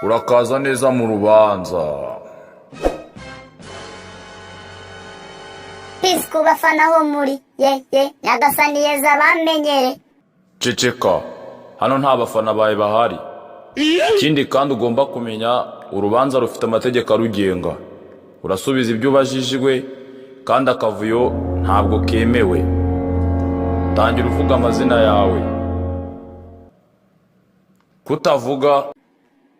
Urakaza neza mu rubanza. Peace ku bafana ho muri Nyagasani yeza bamenyere. Ceceka, hano nta bafana bawe bahari. Ikindi kandi ugomba kumenya, urubanza rufite amategeko arugenga. Urasubiza ibyo ubajijwe kandi akavuyo ntabwo kemewe. Tangira uvuga amazina yawe. Kutavuga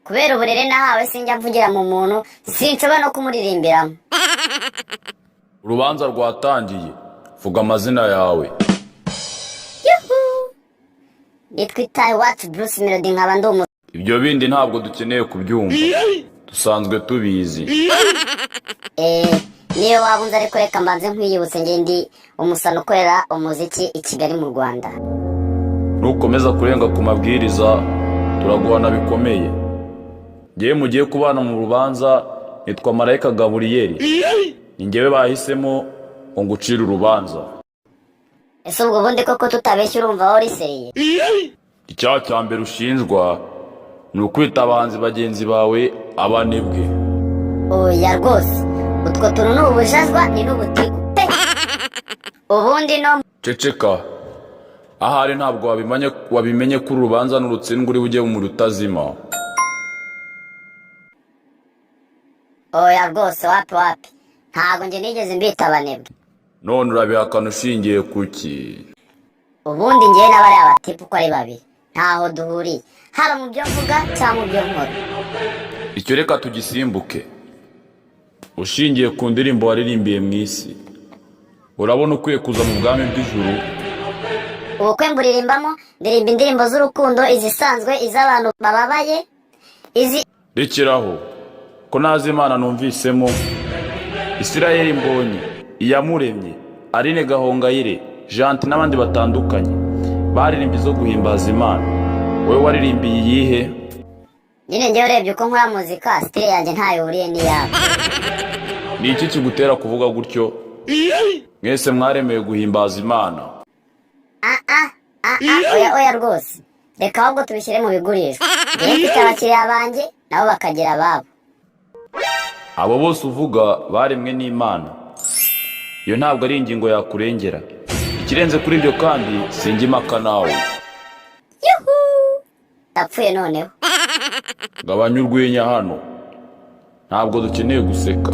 Kubera uburere nahawe sinjya mvugira mu muntu, sinshobora no kumuririmbiramo. urubanza rwatangiye. Vuga amazina yawe. Nitwitaye What Bruce Melody nkaba ndi Ibyo bindi ntabwo dukeneye kubyumva. Dusanzwe tubizi. niyo wabunze ariko reka mbanze nkwiyibutse nge ndi umusano ukorera umuziki i Kigali mu Rwanda. Nukomeza kurenga ku mabwiriza turaguhana bikomeye. Ngewe mugiye kubana mu rubanza nitwa Marayika Gaburiyeli. Ni ngewe bahisemo ngo ngucire urubanza. Ese ubwo bundi koko tutabeshya urumva aho riseriye? Icyaha cya mbere ushinjwa ni ukwita abahanzi bagenzi bawe abanebwe. Oya rwose, utwo tuntu n'ubujazwa ni n'ubutiku pe. Ubundi no Ceceka, ahari ntabwo wabimenye ko urubanza n'urutsindwa uri bujye mu rutazima. Oya rwose wapi ntabwo nge nigeze mbita abanebwe. None urabihakana ushingiye kuki? Ubundi ngewe n'abari abatipu uko ari babiri ntaho duhuriye, haba mu byo mvuga cyangwa mu byo nkora. Icyo reka tugisimbuke. Ushingiye ku ndirimbo waririmbiye mu isi, urabona ukwiye kuza mu bwami bw'ijuru? Ubukwe mburirimbamo ndirimba indirimbo z'urukundo, izisanzwe, iz'abantu bababaye, Rekeraho ko nazi Imana numvisemo. Isirayeli Mbonyi, Iyamuremye, Aline Gahongayire, Janti n'abandi batandukanye baririmbye zo guhimbaza Imana. Wowe waririmbiye iyihe? Nyine ngewe urebye uko nkora muzika, style yanjye ntayo ihuriye n'iyawe. Ni iki kigutera kuvuga gutyo? Mwese mwaremeye guhimbaza Imana. Oya rwose, reka ahubwo tubishyire mu bigurishwa. Ngewe mfite abakiriya banjye nabo bakagira ababo. Abo bose uvuga baremwe n'Imana. Iyo ntabwo ari ingingo yakurengera. Ikirenze kuri ibyo kandi sinjya impaka nawe. Ndapfuye noneho. Gabanya urwenya hano. Ntabwo dukeneye guseka.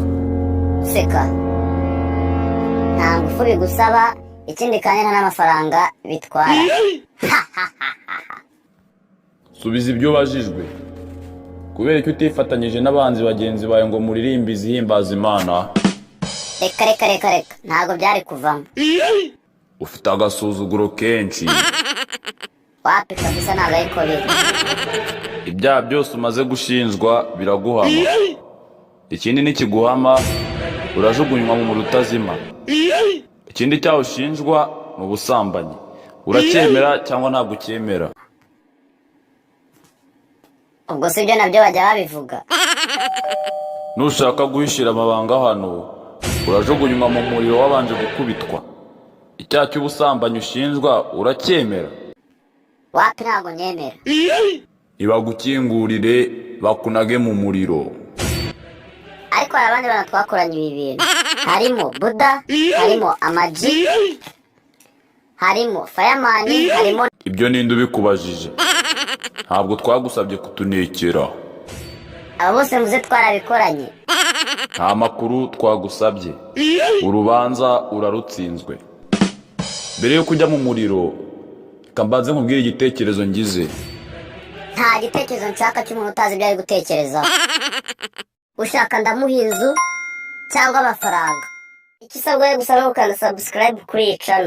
Seka nta ngufu bigusaba, ikindi kandi nta n'amafaranga bitwara. Subiza ibyo ubajijwe. Kubera ko utifatanyije n'abanzi bagenzi bawe ngo muririmbe izihimbaza Imana. Reka ntabwo byari kuvamo. Ufite agasuzuguro kenshi. Wapi kabisa ntabwo ariko biri. Ibyaha byose umaze gushinjwa biraguhama. Ikindi nikiguhama urajugunywa mu rutazima. Ikindi cyaho ushinjwa ni ubusambanyi. Uracyemera cyangwa ntabwo ucyemera? Ubwo si byo nabyo bajya babivuga. Nushaka guhishira amabanga hano urajugunywa mu muriro wabanje gukubitwa. Icyaha cy'ubusambanyi ushinjwa uracyemera? Wapi ntabwo nyemera. Ibagukingurire bakunage mu muriro. Ariko hari abandi bana twakoranye ibi bintu. Harimo Buda, harimo Amaji, harimo Fireman, harimo... Ibyo ninde ubikubajije? Ntabwo twagusabye kutunekera. Abo bose muze twarabikoranye. Nta makuru twagusabye. Urubanza urarutsinzwe. Mbere yo kujya mu muriro, kambanze nkubwire igitekerezo ngize. Nta gitekerezo nshaka cy'umuntu utazi ibyo ari gutekereza. Ushaka ndamuha inzu cyangwa amafaranga. Ikisabwa gusa no gukanda subscribe kuri iyi channel.